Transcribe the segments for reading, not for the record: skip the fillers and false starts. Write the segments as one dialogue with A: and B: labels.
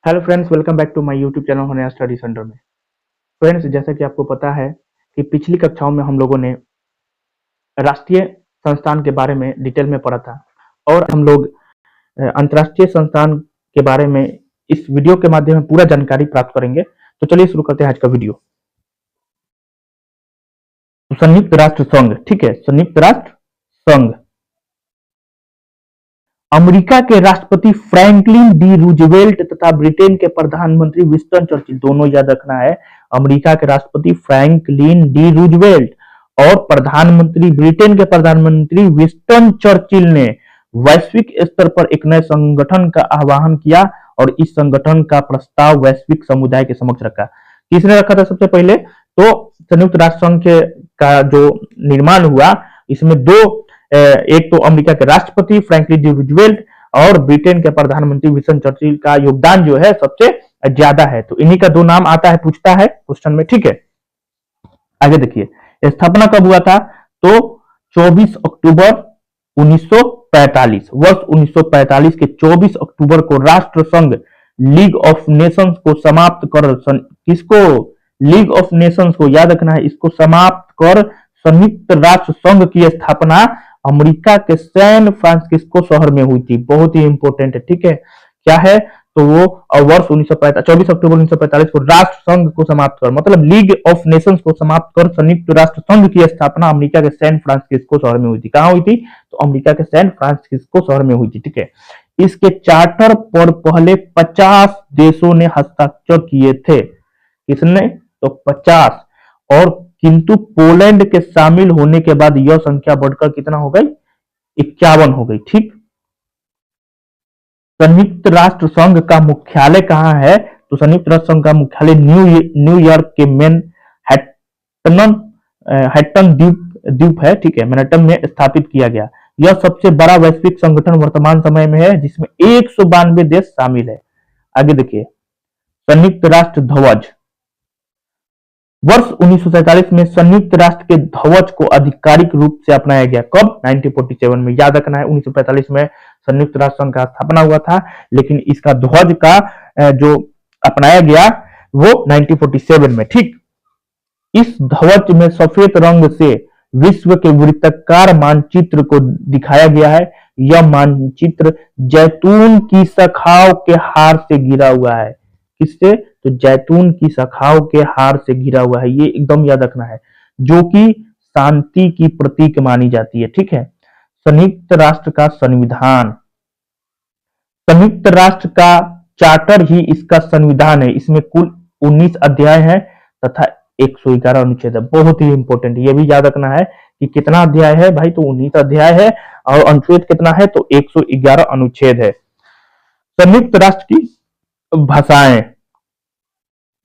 A: Hello friends, welcome back to my YouTube channel Honhar study centre में। Friends, जैसा कि आपको पता है कि पिछली कक्षाओं में हम लोगों ने राष्ट्रीय संस्थान के बारे में डिटेल में पढ़ा था और हम लोग अंतर्राष्ट्रीय संस्थान के बारे में इस वीडियो के माध्यम में पूरा जानकारी प्राप्त करेंगे। तो चलिए शुरू करते हैं आज का वीडियो। तो संयुक्त राष्ट्र संघ, ठीक है, संयुक्त राष्ट्र संघ अमेरिका के राष्ट्रपति फ्रैंकलिन डी रूजवेल्ट तथा ब्रिटेन के प्रधानमंत्री विंस्टन चर्चिल, दोनों याद रखना है। अमेरिका के राष्ट्रपति फ्रैंकलिन डी रूजवेल्ट और प्रधानमंत्री ब्रिटेन के प्रधानमंत्री विंस्टन चर्चिल ने वैश्विक स्तर पर एक नए संगठन का आह्वान किया और इस संगठन का प्रस्ताव वैश्विक समुदाय के समक्ष रखा। किसने रखा था सबसे पहले? तो संयुक्त राष्ट्र संघ का जो निर्माण हुआ, इसमें दो, एक तो अमेरिका के राष्ट्रपति फ्रैंकलिन डी रूजवेल्ट और ब्रिटेन के प्रधानमंत्री विंस्टन चर्चिल का योगदान जो है सबसे ज्यादा है। तो इन्हीं का दो नाम आता है, पूछता है क्वेश्चन में, ठीक है। आगे देखिए, स्थापना कब हुआ था? तो 24 अक्टूबर 1945, वर्ष 1945 के 24 अक्टूबर को राष्ट्र संघ लीग ऑफ नेशंस को समाप्त कर, किसको? लीग ऑफ नेशंस को, याद रखना है, इसको समाप्त कर संयुक्त राष्ट्र संघ की स्थापना अमेरिका के सैन फ्रांसिस्को शहर में हुई थी। बहुत ही इंपॉर्टेंट है, ठीक है। क्या है? तो वो वर्ष 24 अक्टूबर 1945 को राष्ट्र संघ को समाप्त कर, मतलब लीग ऑफ नेशंस को समाप्त कर संयुक्त राष्ट्र संघ की स्थापना अमेरिका के सैन फ्रांसिस्को शहर में हुई थी। कहां हुई थी? तो अमेरिका के सैन फ्रांसिस्को शहर में हुई थी, ठीक है। इसके चार्टर पर पहले 50 देशों ने हस्ताक्षर किए थे। किसने? तो 50। और किंतु पोलैंड के शामिल होने के बाद यह संख्या बढ़कर कितना हो गई? 51 हो गई, ठीक। संयुक्त राष्ट्र संघ का मुख्यालय कहां है? तो संयुक्त राष्ट्र संघ का मुख्यालय न्यूयॉर्क के मैनहट्टन द्वीप है, ठीक है, मैनहट्टन में स्थापित किया गया। यह सबसे बड़ा वैश्विक संगठन वर्तमान समय में है, जिसमें 192 देश शामिल है। आगे देखिए, संयुक्त राष्ट्र ध्वज। वर्ष 1947 में संयुक्त राष्ट्र के ध्वज को आधिकारिक रूप से अपनाया गया। कब? 1947 में। याद रखना है, 1945 में संयुक्त राष्ट्र संघ का स्थापना हुआ था, लेकिन इसका ध्वज का जो अपनाया गया वो 1947 में, ठीक। इस ध्वज में सफेद रंग से विश्व के वृत्ताकार मानचित्र को दिखाया गया है। यह मानचित्र जैतून की शाखाओं के हार से घिरा हुआ है। किससे? तो जैतून की शाखाओं के हार से घिरा हुआ है। ये एकदम याद रखना है, जो कि शांति की प्रतीक मानी जाती है, ठीक है। संयुक्त राष्ट्र का संविधान। संयुक्त राष्ट्र का चार्टर ही इसका संविधान है। इसमें कुल 19 अध्याय हैं तथा 111 अनुच्छेद है। बहुत ही इंपॉर्टेंट, ये भी याद रखना है कि कितना अध्याय है भाई? तो 19 अध्याय है और अनुच्छेद कितना है? तो 111 अनुच्छेद है। संयुक्त राष्ट्र की भाषाएं।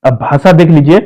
A: अब भाषा देख लीजिए,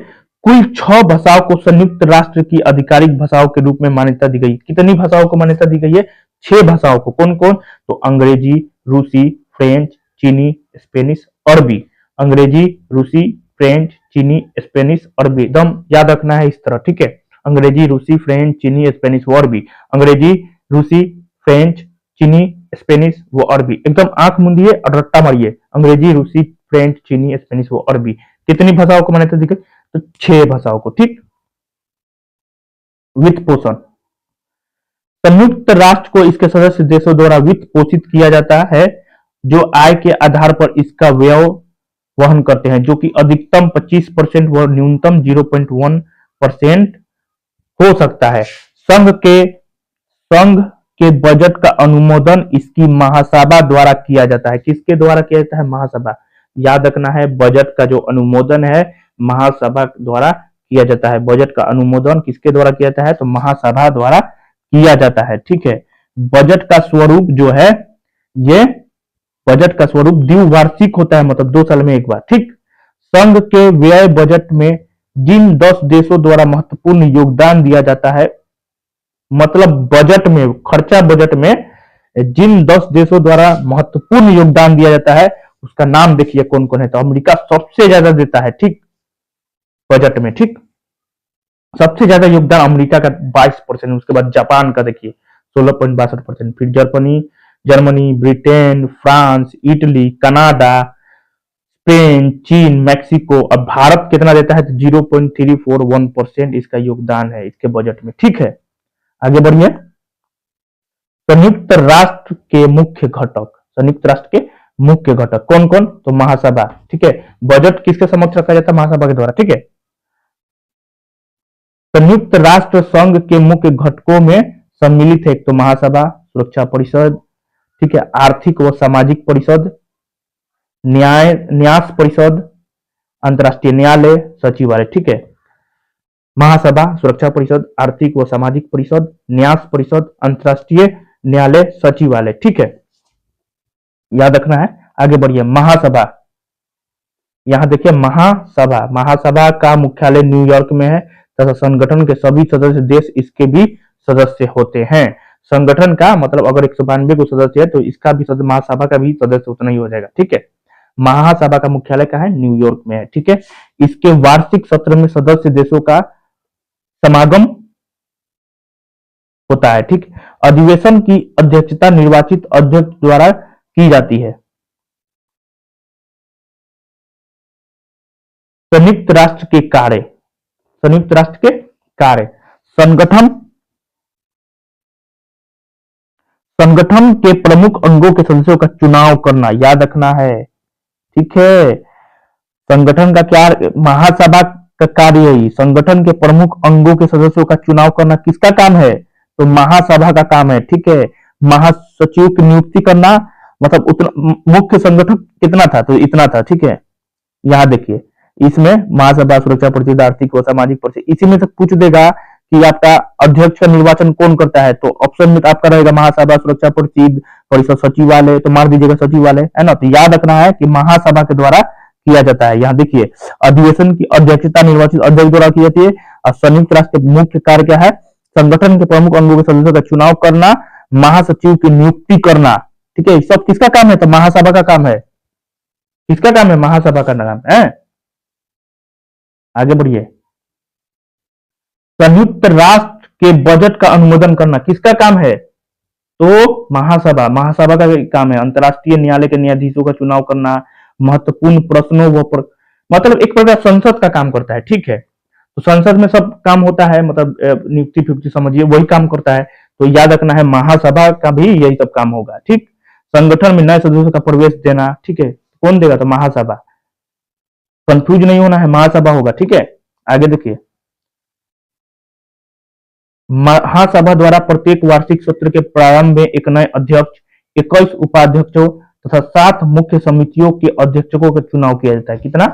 A: कुल 6 भाषाओं को संयुक्त राष्ट्र की आधिकारिक भाषाओं के रूप में मान्यता दी गई। कितनी भाषाओं को मान्यता दी गई है? 6 भाषाओं को। कौन कौन? तो अंग्रेजी, रूसी, फ्रेंच, चीनी, स्पेनिश, अरबी। अंग्रेजी, रूसी, फ्रेंच, चीनी, स्पेनिश, अरबी। एकदम याद रखना है इस तरह, ठीक है। अंग्रेजी, रूसी, फ्रेंच, चीनी, स्पेनिश व अरबी। अंग्रेजी, रूसी, फ्रेंच, चीनी, स्पेनिश व अरबी। एकदम आंख मूंदिए और रट्टा मारिए। अंग्रेजी, रूसी, फ्रेंच, चीनी, स्पेनिश व अरबी। कितनी भाषाओं को मान्यता दी गई? तो 6 भाषाओं को, ठीक। वित्त पोषण। संयुक्त राष्ट्र को इसके सदस्य देशों द्वारा वित्त पोषित किया जाता है, जो आय के आधार पर इसका व्यय वहन करते हैं, जो कि अधिकतम 25% व न्यूनतम 0.1% हो सकता है। संघ के बजट का अनुमोदन इसकी महासभा द्वारा किया जाता है। किसके द्वारा किया जाता है? महासभा। याद रखना है, बजट का जो अनुमोदन है महासभा द्वारा किया जाता है। बजट का अनुमोदन किसके द्वारा किया जाता है? तो महासभा द्वारा किया जाता है, ठीक है। बजट का स्वरूप जो है, ये बजट का स्वरूप द्विवार्षिक होता है, मतलब 2 साल में एक बार, ठीक। संघ के व्यय बजट में जिन 10 देशों द्वारा महत्वपूर्ण योगदान दिया जाता है, मतलब बजट में, खर्चा बजट में जिन 10 देशों द्वारा महत्वपूर्ण योगदान दिया जाता है, उसका नाम देखिए कौन कौन है। तो अमेरिका सबसे ज्यादा देता है, ठीक, बजट में, ठीक। सबसे ज्यादा योगदान अमेरिका का 22%। उसके बाद जापान का देखिए 16.62%। फिर Germany, Britain, France, Italy, Canada, Spain, चीन, मैक्सिको। अब भारत कितना देता है? तो 0.341% इसका योगदान है इसके बजट में। ठीक है, आगे बढ़िए। संयुक्त राष्ट्र के मुख्य घटक, संयुक्त राष्ट्र के मुख्य घटक कौन कौन? तो महासभा। ठीक है, बजट किसके समक्ष रखा जाता है? महासभा के द्वारा। ठीक है, संयुक्त राष्ट्र संघ के मुख्य घटकों में सम्मिलित है एक तो महासभा, सुरक्षा परिषद, ठीक है, आर्थिक व सामाजिक परिषद, न्यास परिषद, अंतरराष्ट्रीय न्यायालय, सचिवालय। ठीक है, महासभा, सुरक्षा परिषद, आर्थिक व सामाजिक परिषद, न्यास परिषद, अंतरराष्ट्रीय न्यायालय, सचिवालय। ठीक है, याद रखना है। आगे बढ़िए। महासभा, यहां देखिए महासभा, महासभा का मुख्यालय न्यूयॉर्क में है तथा संगठन के सभी सदस्य देश इसके भी सदस्य होते हैं। संगठन का मतलब अगर 192 को सदस्य है तो इसका भी सदस्य, महासभा का भी सदस्य उतना ही हो जाएगा। ठीक है, महासभा का मुख्यालय कहाँ है? न्यूयॉर्क में है। ठीक है, इसके वार्षिक सत्र में सदस्य देशों का समागम होता है। ठीक, अधिवेशन की अध्यक्षता निर्वाचित अध्यक्ष द्वारा की जाती है। संयुक्त राष्ट्र के कार्य, संयुक्त राष्ट्र के कार्य, संगठन, संगठन के प्रमुख अंगों के सदस्यों का चुनाव करना, याद रखना है। ठीक है, संगठन का क्या, महासभा का कार्य यही, संगठन के प्रमुख अंगों के सदस्यों का चुनाव करना किसका काम है? तो महासभा का काम है। ठीक है, महासचिव की नियुक्ति करना, मतलब उतना मुख्य संगठन कितना था? तो इतना था। ठीक है, यहां देखिए इसमें महासभा, सुरक्षा परिषद, आर्थिक व सामाजिक परिषद, इसी में से पूछ देगा कि आपका अध्यक्ष का निर्वाचन कौन करता है? तो ऑप्शन में आपका रहेगा महासभा, सुरक्षा परिषद, परिषद, सचिवालय, तो मार दीजिएगा सचिवालय, है ना। तो याद रखना है कि महासभा के द्वारा किया जाता है। यहाँ देखिए अधिवेशन की अध्यक्षता निर्वाचित अध्यक्ष द्वारा की जाती है। और संयुक्त राष्ट्र के मुख्य कार्य क्या है? संगठन के प्रमुख अंगों के सदस्यों का चुनाव करना, महासचिव की नियुक्ति करना। ठीक है, सब किसका काम है? तो महासभा का काम है। किसका काम है? महासभा का काम है। आगे बढ़िए। संयुक्त राष्ट्र के बजट का अनुमोदन करना किसका काम है? तो महासभा, महासभा का काम है। अंतरराष्ट्रीय न्यायालय के न्यायाधीशों का चुनाव करना, महत्वपूर्ण प्रश्नों मतलब एक प्रकार संसद का काम करता है। ठीक है, तो संसद में सब काम होता है, मतलब नियुक्ति फियुक्ति समझिए वही काम करता है। तो याद रखना है महासभा का भी यही सब काम होगा। ठीक, संगठन में नए सदस्यों का प्रवेश देना, ठीक है, कौन देगा? तो महासभा। कंफ्यूज नहीं होना है, महासभा होगा। ठीक है, आगे देखिए। महासभा द्वारा प्रत्येक वार्षिक सत्र के प्रारंभ में एक नए अध्यक्ष, 21 उपाध्यक्षों तथा 7 मुख्य समितियों के अध्यक्षों का चुनाव किया जाता है। कितना?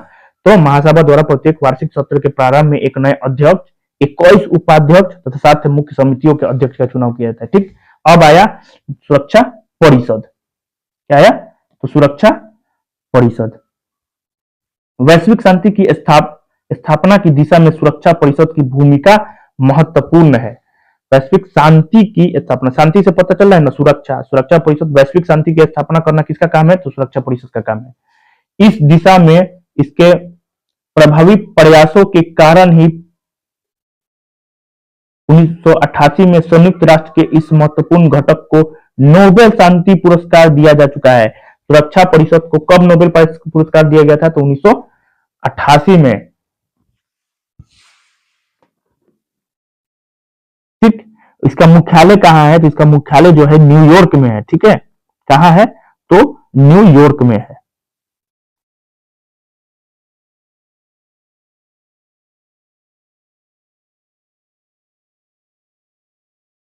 A: तो महासभा द्वारा प्रत्येक वार्षिक सत्र के प्रारंभ में एक नए अध्यक्ष, 21 उपाध्यक्ष तथा 7 मुख्य समितियों के अध्यक्ष का चुनाव किया जाता है। ठीक, अब आया सुरक्षा परिषद। क्या आया? तो सुरक्षा परिषद। वैश्विक शांति की स्थापना की दिशा में सुरक्षा परिषद की भूमिका महत्वपूर्ण है। वैश्विक शांति की स्थापना, शांति से पता चल रहा है ना, सुरक्षा, सुरक्षा परिषद, वैश्विक शांति की स्थापना करना किसका काम है? तो सुरक्षा परिषद का काम है। इस दिशा में इसके प्रभावी प्रयासों के कारण ही 1988 में संयुक्त राष्ट्र के इस महत्वपूर्ण घटक को नोबेल शांति पुरस्कार दिया जा चुका है। सुरक्षा परिषद को कब नोबेल पुरस्कार दिया गया था? तो 1988 में। ठीक, इसका मुख्यालय कहाँ है? तो इसका मुख्यालय जो है न्यूयॉर्क में है। ठीक है, कहाँ है? तो न्यूयॉर्क में है।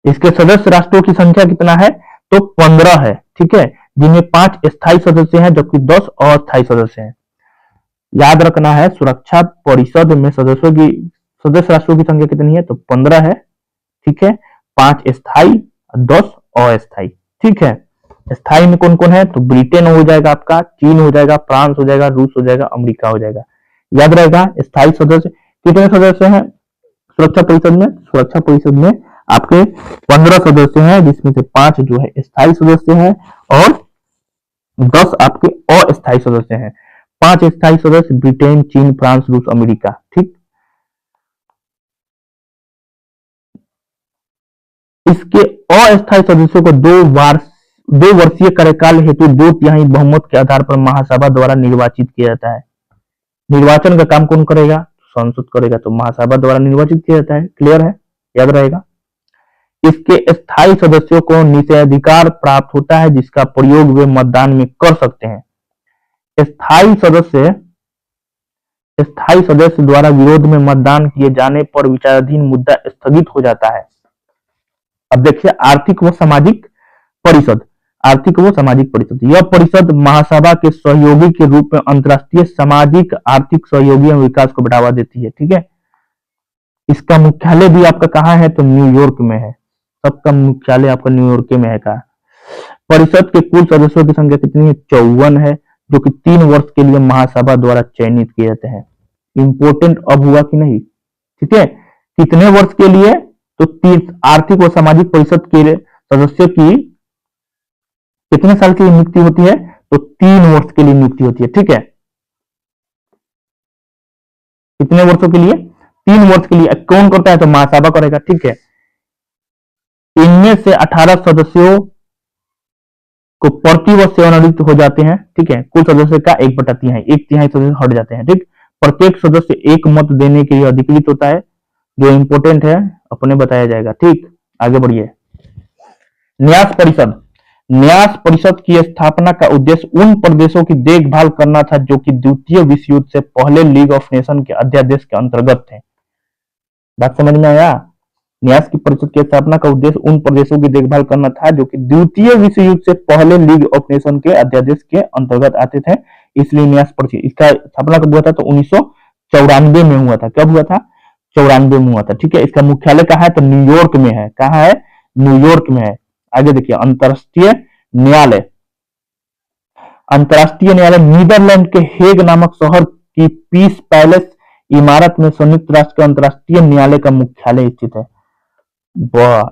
A: इसके सदस्य राष्ट्रों की संख्या कितना है? तो 15 है। ठीक है, जिनमें 5 स्थायी सदस्य हैं जबकि 10 अस्थायी सदस्य हैं। याद रखना है सुरक्षा परिषद में सदस्य राष्ट्रों की संख्या कितनी है? तो 15 है। ठीक है, 5 स्थायी, 10 अस्थायी। ठीक है, स्थायी में कौन कौन है? तो ब्रिटेन हो जाएगा आपका, चीन हो जाएगा, फ्रांस हो जाएगा, रूस हो जाएगा, अमेरिका हो जाएगा। याद रहेगा स्थायी सदस्य कितने सदस्य हैं सुरक्षा परिषद में? सुरक्षा परिषद में आपके 15 सदस्य हैं, जिसमें से 5 जो है स्थायी सदस्य हैं और 10 आपके अस्थायी सदस्य हैं। 5 स्थायी सदस्य ब्रिटेन, चीन, फ्रांस, रूस, अमेरिका। ठीक, इसके अस्थायी सदस्यों को 2 2 वर्षीय कार्यकाल हेतु 2/3 बहुमत के आधार पर महासभा द्वारा निर्वाचित किया जाता है। निर्वाचन का काम कौन करेगा? संसद करेगा, तो महासभा द्वारा निर्वाचित किया जाता है। क्लियर है, याद रहेगा। इसके स्थायी सदस्यों को निषेधाधिकार प्राप्त होता है, जिसका प्रयोग वे मतदान में कर सकते हैं। स्थायी सदस्य द्वारा विरोध में मतदान किए जाने पर विचाराधीन मुद्दा स्थगित हो जाता है। अब देखिए आर्थिक व सामाजिक परिषद। यह परिषद महासभा के सहयोगी के रूप में अंतर्राष्ट्रीय सामाजिक आर्थिक सहयोगी एवं विकास को बढ़ावा देती है। ठीक है, इसका मुख्यालय भी आपका कहाँ है? तो न्यूयॉर्क में है। सबका मुख्यालय आपका न्यूयॉर्क में है। का परिषद के कुल सदस्यों की संख्या कितनी है? 54 है, जो कि 3 वर्ष के लिए महासभा द्वारा चयनित किए जाते हैं। इंपोर्टेंट अब हुआ कि नहीं? ठीक है, कितने वर्ष के लिए? तो 30। आर्थिक और सामाजिक परिषद के सदस्यों की कितने साल की नियुक्ति होती है? तो 3 वर्ष के लिए नियुक्ति होती है। ठीक है, कितने वर्षों के लिए? 3 वर्ष के लिए। कौन करता है? तो महासभा करेगा। ठीक है, इनमें से 18 सदस्यों को प्रतिवर्ष सेवानिवृत्त हो जाते हैं। ठीक है, कुल सदस्य का 1/3 1/3 सदस्य हट जाते हैं। ठीक, प्रत्येक सदस्य एक मत देने के लिए अधिकृत होता है। जो इंपोर्टेंट है अपने बताया जाएगा। ठीक, आगे बढ़िए। न्यास परिषद की स्थापना का उद्देश्य उन प्रदेशों की देखभाल करना था जो कि द्वितीय विश्व युद्ध से पहले लीग ऑफ नेशन के अध्यादेश के अंतर्गत थे। बात समझ में आया? न्यास की परिषद की स्थापना का उद्देश्य उन प्रदेशों की देखभाल करना था जो कि द्वितीय विश्व युद्ध से पहले लीग ऑफ नेशन के अध्यादेश के अंतर्गत आते थे, इसलिए न्यास परिषद। इसका स्थापना कब हुआ था? तो 1994 में हुआ था। कब हुआ था? 94 में हुआ था। ठीक है, इसका मुख्यालय कहाँ है? तो न्यूयॉर्क में है। कहाँ है? न्यूयॉर्क में है। आगे देखिए, अंतरराष्ट्रीय न्यायालय नीदरलैंड के हेग नामक शहर की पीस पैलेस इमारत में संयुक्त राष्ट्र के अंतरराष्ट्रीय न्यायालय का मुख्यालय स्थित है।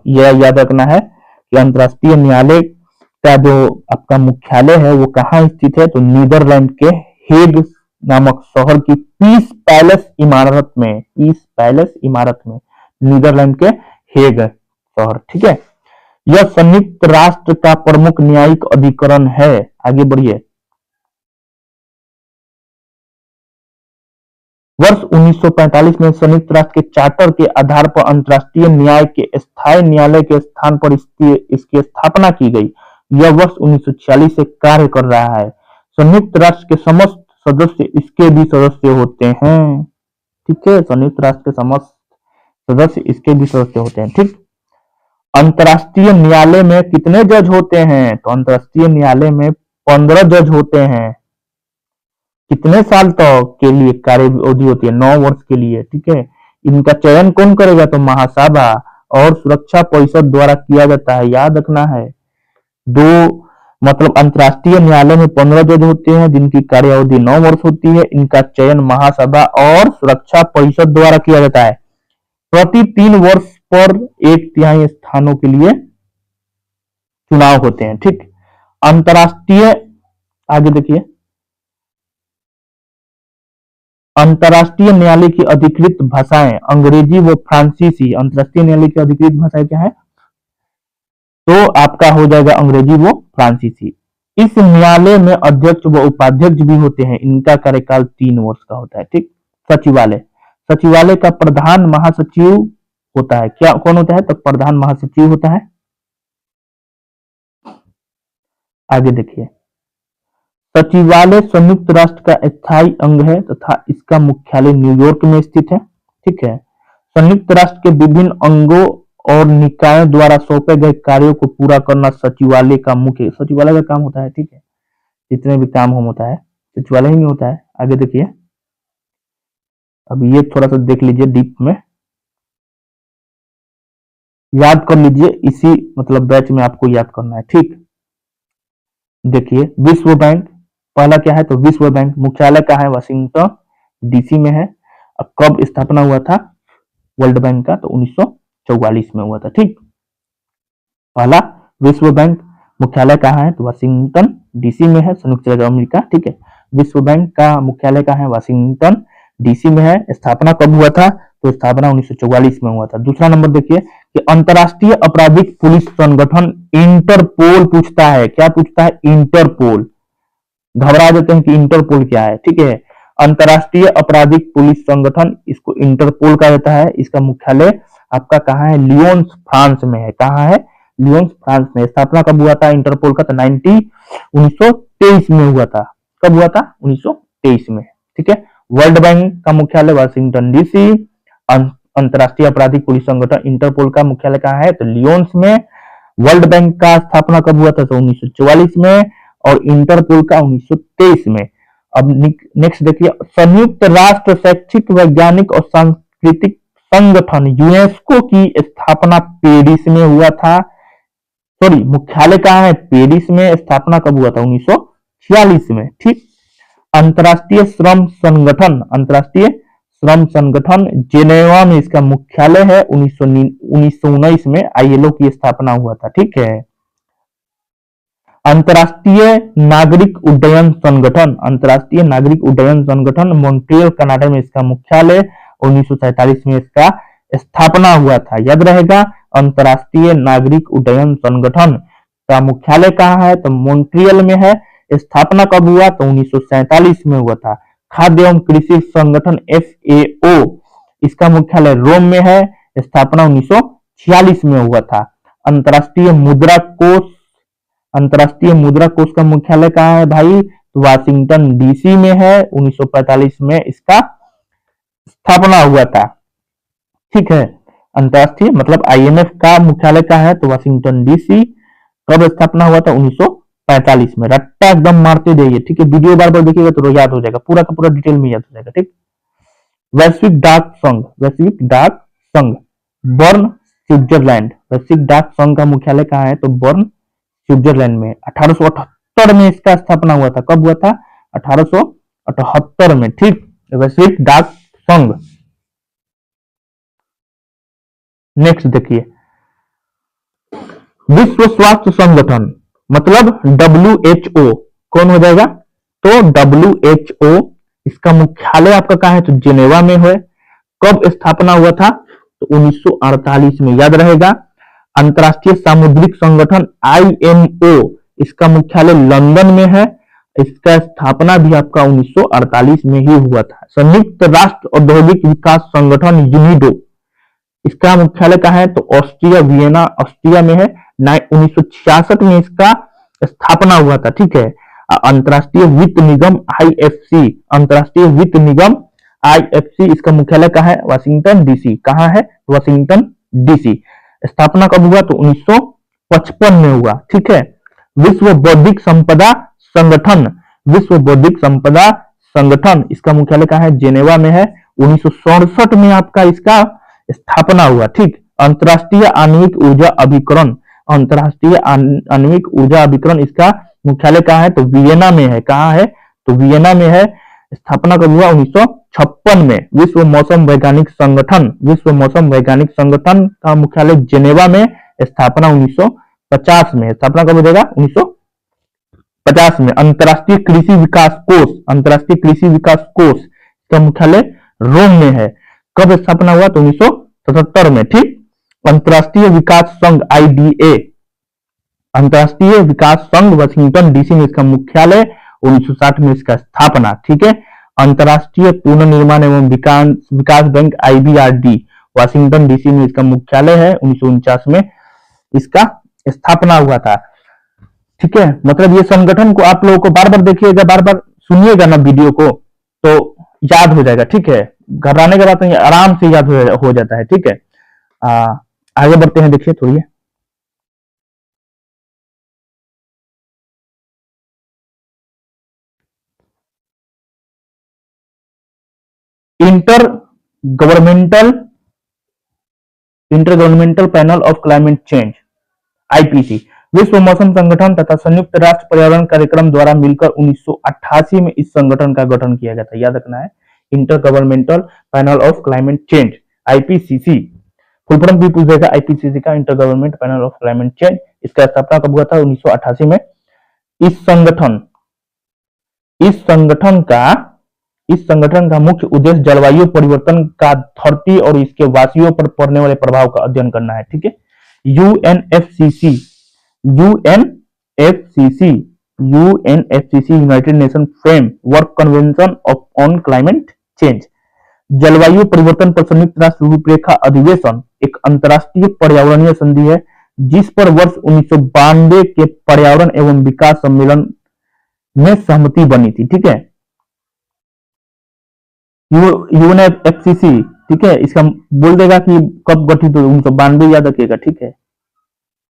A: यह याद रखना है कि अंतरराष्ट्रीय न्यायालय का जो आपका मुख्यालय है वो कहाँ स्थित है? तो नीदरलैंड के हेग नामक शहर की पीस पैलेस इमारत में नीदरलैंड के हेग शहर। ठीक है, यह संयुक्त राष्ट्र का प्रमुख न्यायिक अधिकरण है। आगे बढ़िए। वर्ष 1945 में संयुक्त राष्ट्र के चार्टर के आधार पर अंतर्राष्ट्रीय न्याय के स्थायी न्यायालय के स्थान पर इसकी स्थापना की गई। यह वर्ष 1946 से कार्य कर रहा है। संयुक्त राष्ट्र के समस्त सदस्य इसके भी सदस्य होते हैं। ठीक है, संयुक्त राष्ट्र के समस्त सदस्य इसके भी सदस्य होते हैं। ठीक, अंतर्राष्ट्रीय न्यायालय में कितने जज होते हैं? तो अंतर्राष्ट्रीय न्यायालय में 15 जज होते हैं। कितने साल तक के लिए कार्य अवधि होती है? 9 वर्ष के लिए। ठीक है, इनका चयन कौन करेगा? तो महासभा और सुरक्षा परिषद द्वारा किया जाता है। याद रखना है, अंतर्राष्ट्रीय न्यायालय में 15 जज होते हैं जिनकी कार्य अवधि 9 वर्ष होती है। इनका चयन महासभा और सुरक्षा परिषद द्वारा किया जाता है। प्रति 3 वर्ष पर 1/3 स्थानों के लिए चुनाव होते हैं। ठीक, आगे देखिए, अंतर्राष्ट्रीय न्यायालय की अधिकृत भाषाएं अंग्रेजी व फ्रांसीसी। अंतर्राष्ट्रीय न्यायालय की अधिकृत भाषाएं क्या है? तो आपका हो जाएगा अंग्रेजी व फ्रांसीसी। इस न्यायालय में अध्यक्ष व उपाध्यक्ष भी होते हैं। इनका कार्यकाल 3 वर्ष का होता है। ठीक, सचिवालय का प्रधान महासचिव होता है। क्या कौन होता है? तो प्रधान महासचिव होता है। आगे देखिए, सचिवालय संयुक्त राष्ट्र का स्थायी अंग है तथा इसका मुख्यालय न्यूयॉर्क में स्थित है। ठीक है, संयुक्त राष्ट्र के विभिन्न अंगों और निकायों द्वारा सौंपे गए कार्यों को पूरा करना सचिवालय का काम होता है। ठीक है, जितने भी काम होता है सचिवालय ही में होता है। आगे देखिए, अब ये थोड़ा सा देख लीजिए डीप में, याद कर लीजिए। इसी बैच में आपको याद करना है। ठीक, देखिए, विश्व बैंक पहला क्या है? तो विश्व बैंक मुख्यालय कहाँ है? वाशिंगटन डीसी में है। अब कब स्थापना हुआ था वर्ल्ड बैंक का? तो 1944 में हुआ था। ठीक, पहला विश्व बैंक मुख्यालय कहाँ है? तो वाशिंगटन डीसी में है, संयुक्त राज्य अमेरिका। ठीक है, विश्व बैंक का मुख्यालय कहाँ है? वाशिंगटन डीसी में है। स्थापना कब हुआ था? तो स्थापना 1944 में हुआ था। दूसरा नंबर देखिए, कि अंतरराष्ट्रीय आपराधिक पुलिस संगठन इंटरपोल पूछता है। क्या पूछता है? इंटरपोल। घबरा जाते हैं कि इंटरपोल क्या है, ठीक है। अंतरराष्ट्रीय आपराधिक पुलिस संगठन, इसको इंटरपोल कहा जाता है। इसका मुख्यालय आपका कहाँ है? लियोन्स, फ्रांस में है। कहाँ है? लियोन्स, फ्रांस में। स्थापना कब हुआ था इंटरपोल का? तो 1923 में हुआ था। कब हुआ था? 1923 में, ठीक है। वर्ल्ड बैंक का मुख्यालय वाशिंगटन डीसी। अंतरराष्ट्रीय आपराधिक पुलिस संगठन इंटरपोल का मुख्यालय कहाँ है? तो लियोन्स में। वर्ल्ड बैंक का स्थापना कब हुआ था? तो 1944 में, और इंटरपोल का 1923 में। अब नेक्स्ट देखिए, संयुक्त राष्ट्र शैक्षिक, वैज्ञानिक और सांस्कृतिक संगठन यूनेस्को की स्थापना पेरिस में हुआ था। सॉरी, मुख्यालय कहाँ है? पेरिस में। स्थापना कब हुआ था? 1946 में, ठीक। अंतरराष्ट्रीय श्रम संगठन, अंतरराष्ट्रीय श्रम संगठन जेनेवा में इसका मुख्यालय है। 1919 में आईएलओ की स्थापना हुआ था, ठीक है। अंतरराष्ट्रीय नागरिक उड्डयन संगठन, अंतरराष्ट्रीय नागरिक उड्डयन संगठन मॉन्ट्रियल कनाडा में इसका मुख्यालय। 1947 में इसका स्थापना हुआ था, याद रहेगा। अंतरराष्ट्रीय नागरिक उड्डयन संगठन का मुख्यालय कहाँ है? तो मॉन्ट्रियल में है। स्थापना कब हुआ? तो 1947 में हुआ था। खाद्य एवं कृषि संगठन FAO, इसका मुख्यालय रोम में है। स्थापना 1946 में हुआ था। अंतरराष्ट्रीय मुद्रा कोष, अंतरराष्ट्रीय मुद्रा कोष का मुख्यालय कहाँ है भाई? तो वाशिंगटन डीसी में है। 1945 में इसका स्थापना हुआ था, ठीक है। अंतरराष्ट्रीय मतलब IMF का मुख्यालय कहाँ है? तो वाशिंगटन डीसी। कब स्थापना हुआ था? 1945 में। रट्टा एकदम मारते जाइए, ठीक है। वीडियो बार बार देखिएगा तो याद हो जाएगा, पूरा का पूरा डिटेल में याद हो जाएगा, ठीक। वैश्विक डाक संघ, वैश्विक डाक संघ बर्न, स्विट्जरलैंड। वैश्विक डाक संघ का मुख्यालय कहाँ है? तो बर्न, स्विट्जरलैंड में। 1878 में इसका स्थापना हुआ था। कब हुआ था? 1878 में, ठीक। वैश्विक डाक संघ। नेक्स्ट देखिए, विश्व स्वास्थ्य संगठन मतलब WHO कौन हो जाएगा? तो WHO, इसका मुख्यालय आपका कहाँ है? तो जेनेवा में है। कब स्थापना हुआ था? तो 1948 में, याद रहेगा। अंतरराष्ट्रीय सामुद्रिक संगठन IMO, इसका मुख्यालय लंदन में है। इसका स्थापना भी आपका 1948 में ही हुआ था। संयुक्त राष्ट्र औद्योगिक विकास संगठन यूनिडो, इसका मुख्यालय कहाँ है? तो ऑस्ट्रिया, वियना, ऑस्ट्रिया में है। 1966 में इसका स्थापना हुआ था, ठीक है। अंतरराष्ट्रीय वित्त निगम IFC, अंतरराष्ट्रीय वित्त निगम IFC, इसका मुख्यालय कहाँ है? Washington DC. कहाँ है? Washington DC. स्थापना कब हुआ? तो 1955 में हुआ, ठीक है। विश्व बौद्धिक संपदा संगठन, विश्व बौद्धिक संपदा संगठन, इसका मुख्यालय कहाँ है? जेनेवा में है। 1967 में आपका इसका स्थापना हुआ, ठीक। अंतरराष्ट्रीय आणविक ऊर्जा अभिकरण, अंतरराष्ट्रीय आणविक ऊर्जा अभिकरण, इसका मुख्यालय कहाँ है? तो वियना में है। कहाँ है? तो वियना में है। स्थापना कब हुआ? 1956 में। विश्व मौसम वैज्ञानिक संगठन, विश्व मौसम वैज्ञानिक संगठन का मुख्यालय जेनेवा में। स्थापना 1950 में। स्थापना कब हो जाएगा? 1950 में। अंतरराष्ट्रीय कृषि विकास कोष, अंतरराष्ट्रीय कृषि विकास कोष का मुख्यालय रोम में है। कब स्थापना हुआ? तो 1977 में, ठीक। अंतरराष्ट्रीय विकास संघ IDA, अंतरराष्ट्रीय विकास संघ वाशिंगटन डीसी में इसका मुख्यालय। 1960 में इसका स्थापना, ठीक है। अंतरराष्ट्रीय पुनर्निर्माण एवं विकास बैंक IBRD, वाशिंगटन डीसी में इसका मुख्यालय है। 1949 में इसका स्थापना हुआ था, ठीक है। मतलब ये संगठन को आप लोगों को बार बार देखिएगा, बार बार सुनिएगा ना वीडियो को, तो याद हो जाएगा, ठीक है। घबराने के बाद तो आराम से याद हो जाता है, ठीक है। आगे बढ़ते हैं, देखिए थोड़ी inter governmental panel of climate change IPC, विश्व मौसम संगठन तथा संयुक्त राष्ट्र पर्यावरण कार्यक्रम द्वारा मिलकर 1988 में इस संगठन का गठन किया गया था, याद रखना है। Inter governmental panel of climate change IPCC, full form भी पूछ देगा IPCC का, inter government panel of climate change. इसका स्थापना कब हुआ था? 1988 में। इस संगठन का इस संगठन का मुख्य उद्देश्य जलवायु परिवर्तन का धरती और इसके वासियों पर पड़ने वाले प्रभाव का अध्ययन करना है। ठीक है, UNFCCC UNFCCC UNFCCC United nation frame work convention on climate change, जलवायु परिवर्तन पर संयुक्त राष्ट्र रूपरेखा अधिवेशन एक अंतर्राष्ट्रीय पर्यावरणीय संधि है जिस पर वर्ष 1992 के पर्यावरण एवं विकास सम्मेलन में सहमति बनी थी। ठीक है, यूएनएफसीसी, ठीक है, इसका बोल देगा कि कब गठित हुई, 1992 याद रखिएगा। ठीक है,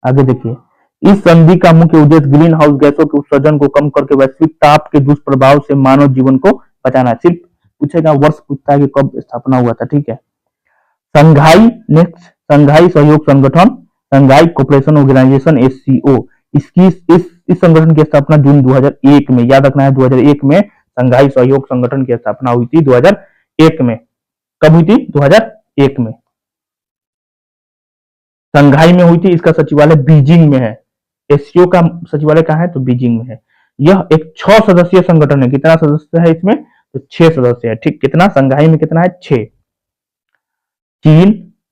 A: आगे देखिए, इस संधि का मुख्य उद्देश्य ग्रीन हाउस गैसों के उत्सर्जन को कम करके वैश्विक ताप के दुष्प्रभाव से मानव जीवन को बचाना है। सिर्फ पूछेगा, वर्ष पूछता है कि कब स्थापना हुआ था। ठीक है, संघाई, नेक्स्ट, संघाई सहयोग संगठन, संघाई कोऑपरेशन ऑर्गेनाइजेशन एससीओ, इस संगठन की स्थापना जून 2001 में, याद रखना है 2001 में संघाई सहयोग संगठन की स्थापना हुई थी। 2001 में, कब हुई थी? 2001 में संघाई में हुई थी। इसका सचिवालय बीजिंग में है। एससीओ का सचिवालय कहाँ है? तो बीजिंग में है। यह एक 6 सदस्यीय संगठन है। कितना सदस्य है इसमें? तो 6 सदस्य है। ठीक, कितना? संघाई में कितना है? 6। चीन,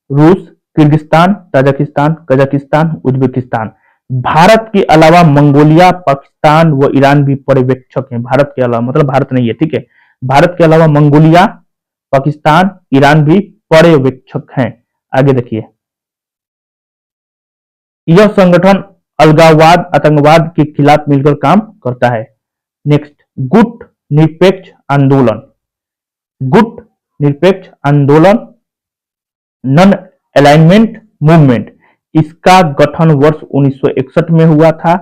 A: रूस, Kyrgyzstan, Tajikistan, Kazakhstan, Uzbekistan, Bharat के अलावा मंगोलिया, पाकिस्तान व ईरान भी पर्यवेक्षक हैं। भारत के अलावा, मतलब भारत नहीं है। ठीक है, भारत के अलावा मंगोलिया, पाकिस्तान, ईरान भी पर्यवेक्षक हैं। आगे देखिए, यह संगठन अलगाववाद, आतंकवाद के खिलाफ मिलकर काम करता है। नेक्स्ट, गुट निरपेक्ष आंदोलन, गुट निरपेक्ष आंदोलन, नन अलाइनमेंट मूवमेंट, इसका गठन वर्ष 1961 में हुआ था।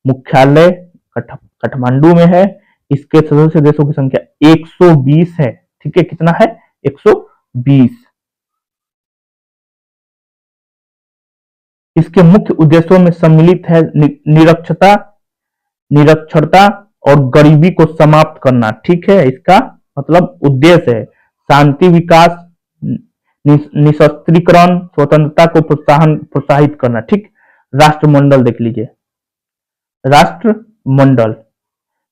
A: मुख्यालय काठमांडू में है। इसके सदस्य देशों की संख्या 120 है। ठीक है, कितना है? 120। इसके मुख्य उद्देश्यों में सम्मिलित है निरक्षरता और गरीबी को समाप्त करना। ठीक है, इसका मतलब उद्देश्य है शांति, विकास, निशस्त्रीकरण, स्वतंत्रता को प्रोत्साहित करना। ठीक, राष्ट्रमंडल देख लीजिए, राष्ट्रमंडल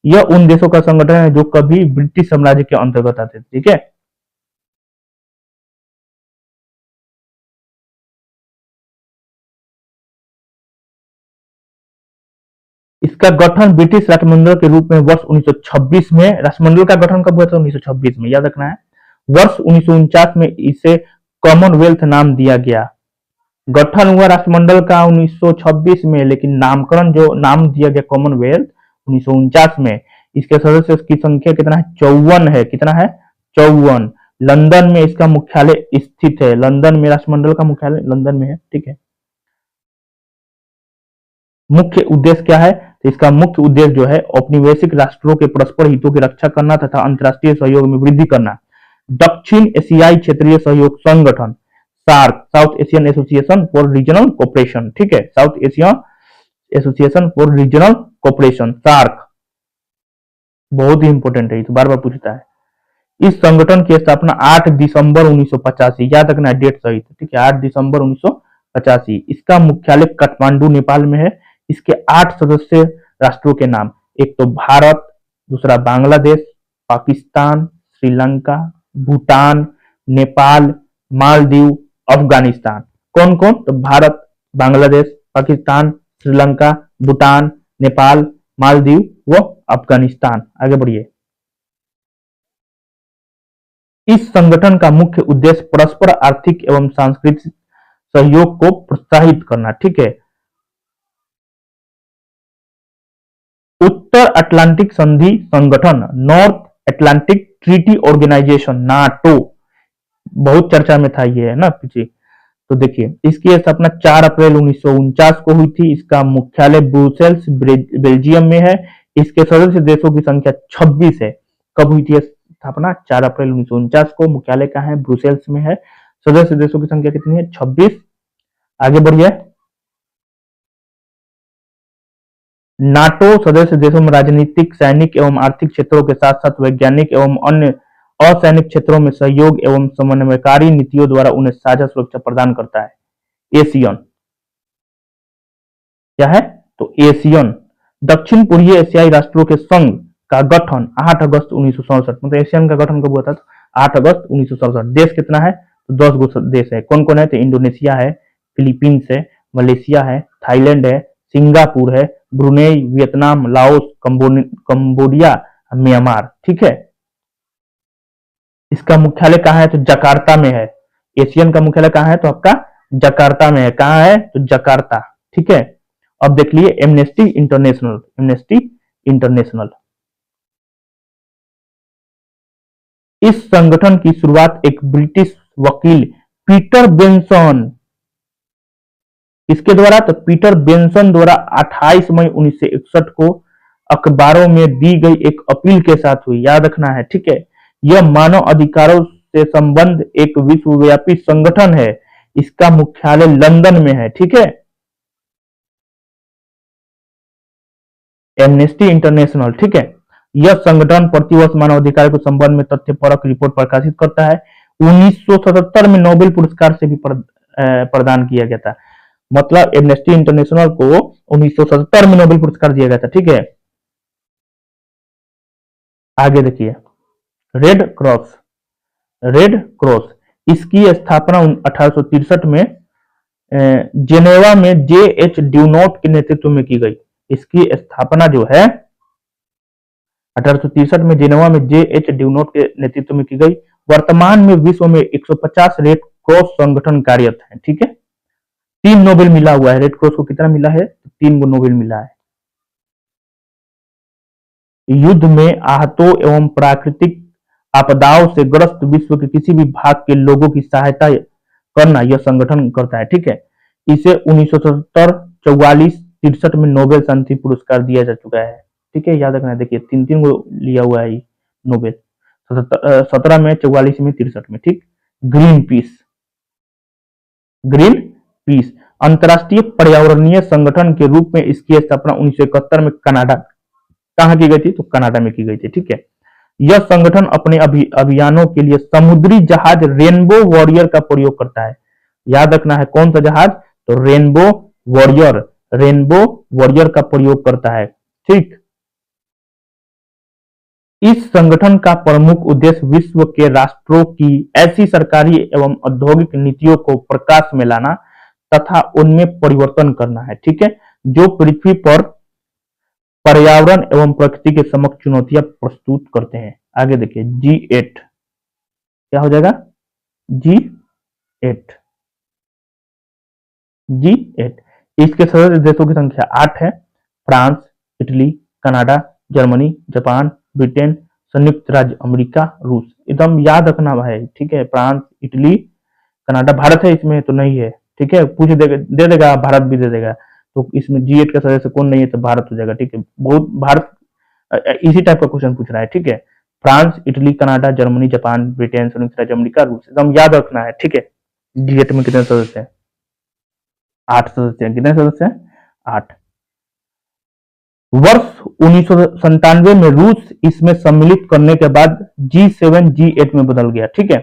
A: यह उन देशों का संगठन है जो कभी ब्रिटिश साम्राज्य के अंतर्गत आते थे। ठीक है, इसका गठन ब्रिटिश राष्ट्रमंडल के रूप में वर्ष 1926 में, राष्ट्रमंडल का गठन कब हुआ था? 1926 में, याद रखना है। वर्ष 1949 में इसे कॉमनवेल्थ नाम दिया गया। गठन हुआ राष्ट्रमंडल का 1926 में, लेकिन नामकरण जो नाम दिया गया कॉमनवेल्थ 1949 में। इसके सदस्य की संख्या कितना है? 54 है। कितना है? 54। लंदन में इसका मुख्यालय स्थित है। लंदन में राष्ट्रमंडल का मुख्यालय लंदन में है। ठीक है, मुख्य उद्देश्य क्या है? तो इसका मुख्य उद्देश्य जो है औपनिवेशिक राष्ट्रों के परस्पर हितों की रक्षा करना तथा अंतर्राष्ट्रीय सहयोग में वृद्धि करना। दक्षिण एशियाई क्षेत्रीय सहयोग संगठन SAARC, South Asian Association for Regional Cooperation. ठीक है, South Asia Association for Regional Cooperation, SAARC, बहुत ही इंपॉर्टेंट है, बार बार पूछता है। इस संगठन की स्थापना 8 दिसंबर 1985, याद रखना है डेट सहित। ठीक है, 8 दिसंबर 1985। इसका मुख्यालय काठमांडू, नेपाल में है। इसके 8 सदस्य राष्ट्रों के नाम, एक तो भारत, दूसरा बांग्लादेश, पाकिस्तान, श्रीलंका, भूटान, नेपाल, मालदीव, अफगानिस्तान। कौन कौन? तो भारत, बांग्लादेश, पाकिस्तान, श्रीलंका, भूटान, नेपाल, मालदीव व अफगानिस्तान। आगे बढ़िए। इस संगठन का मुख्य उद्देश्य परस्पर आर्थिक एवं सांस्कृतिक सहयोग को प्रोत्साहित करना। ठीक है, उत्तर अटलांटिक संधि संगठन, North Atlantic Treaty Organization, NATO, बहुत चर्चा में था ये, है ना पीछे। तो देखिए, इसकी स्थापना 4 अप्रैल 1949 को हुई थी। इसका मुख्यालय ब्रुसेल्स, बेल्जियम में है। इसके सदस्य देशों की संख्या 26 है। कब हुई थी स्थापना? 4 अप्रैल 1949 को। मुख्यालय कहाँ है? ब्रुसेल्स में है। सदस्य देशों की संख्या कितनी है? 26। आगे बढ़िए। नाटो सदस्य देशों में राजनीतिक, सैनिक एवं आर्थिक क्षेत्रों के साथ साथ वैज्ञानिक एवं अन्य असैनिक क्षेत्रों में सहयोग एवं समन्वयकारी नीतियों द्वारा उन्हें साझा सुरक्षा प्रदान करता है। एशियन क्या है? तो एशियन, दक्षिण पूर्वी एशियाई राष्ट्रों के संघ का गठन 8 अगस्त 1967, मतलब एशियन का गठन कब हुआ था? तो 8 अगस्त 1967। देश कितना है? तो 10 गो देश है। कौन कौन है? तो इंडोनेशिया है, फिलीपींस है, मलेशिया है, थाईलैंड है, सिंगापुर है, Brunei, Vietnam, Laos, Cambodia, Myanmar. ठीक है। इसका मुख्यालय कहाँ है? तो जकार्ता में है। एशियन का मुख्यालय कहाँ है? तो आपका जकार्ता में है। कहाँ है? तो जकार्ता। ठीक है। अब देख लिए एमनेस्टी इंटरनेशनल। एमनेस्टी इंटरनेशनल इस संगठन की शुरुआत एक ब्रिटिश वकील पीटर बेंसन, इसके द्वारा, तो पीटर बेंसन द्वारा 28 मई 1961 को अखबारों में दी गई एक अपील के साथ हुई। याद रखना है। ठीक है। यह मानव अधिकारों से संबंध एक विश्वव्यापी संगठन है। इसका मुख्यालय लंदन में है। ठीक है। Amnesty international. ठीक है। यह संगठन प्रतिवर्ष मानवाधिकार के संबंध में तथ्यपरक रिपोर्ट प्रकाशित करता है। 1977 में नोबेल पुरस्कार से भी प्रदान किया गया था। मतलब एमनेस्टी इंटरनेशनल को 1977 में नोबेल पुरस्कार दिया गया था। ठीक है। आगे देखिए रेड क्रॉस। रेड क्रॉस इसकी स्थापना 1863 में जेनेवा में जे.एच. ड्यूनोट के नेतृत्व में की गई। इसकी स्थापना जो है 1863 में जेनेवा में जे.एच. ड्यूनोट के नेतृत्व में की गई। वर्तमान में विश्व में 150 रेड क्रॉस संगठन कार्यरत है। ठीक है। 3 नोबेल मिला हुआ है। रेड क्रॉस को कितना मिला है? 3 गो नोबेल मिला है। युद्ध में आहतों एवं प्राकृतिक आपदाओं से ग्रस्त विश्व के किसी भी भाग के लोगों की सहायता करना यह संगठन करता है। ठीक है। इसे 1977, 44, 63 में नोबेल शांति पुरस्कार दिया जा चुका है। ठीक है। याद रखना। देखिए 3 गो लिया हुआ है नोबेल, 17 में, 44 में, 63 में। ठीक। Green peas. ग्रीन पीस अंतरराष्ट्रीय पर्यावरणीय संगठन के रूप में इसकी स्थापना 1971 में कनाडा, कहां की गई थी? तो कनाडा में की गई थी। ठीक है। यह संगठन अपने अभियानों के लिए समुद्री जहाज रेनबो वॉरियर का प्रयोग करता है। याद रखना है। कौन सा जहाज? तो रेनबो वॉरियर। रेनबो वॉरियर का प्रयोग करता है। ठीक। इस संगठन का प्रमुख उद्देश्य विश्व के राष्ट्रों की ऐसी सरकारी एवं औद्योगिक नीतियों को प्रकाश में लाना तथा उनमें परिवर्तन करना है। ठीक है। जो पृथ्वी पर पर्यावरण एवं प्रकृति के समक्ष चुनौतियां प्रस्तुत करते हैं। आगे देखिए G8 क्या हो जाएगा? G8। G8 इसके सदस्य देशों की संख्या 8 है। France, Italy, Canada, Germany, Japan, Britain, संयुक्त राज्य अमेरिका, रूस। एकदम याद रखना भाई। ठीक है। फ्रांस, इटली, कनाडा, भारत है इसमें तो नहीं है। ठीक है। पूछ देगा, दे देगा, भारत भी दे देगा। तो इसमें G8 का सदस्य कौन नहीं है? तो भारत हो जाएगा। ठीक है। बहुत भारत इसी टाइप का क्वेश्चन पूछ रहा है। ठीक है। France, Italy, Canada, Germany, Japan, Britain, संयुक्त राज्य अमेरिका, रूस। एकदम याद रखना है। ठीक है। G8 में कितने सदस्य हैं? 8 सदस्य हैं। कितने सदस्य हैं? 8। वर्ष 1997 में रूस इसमें सम्मिलित करने के बाद G7 G8 में बदल गया। ठीक है।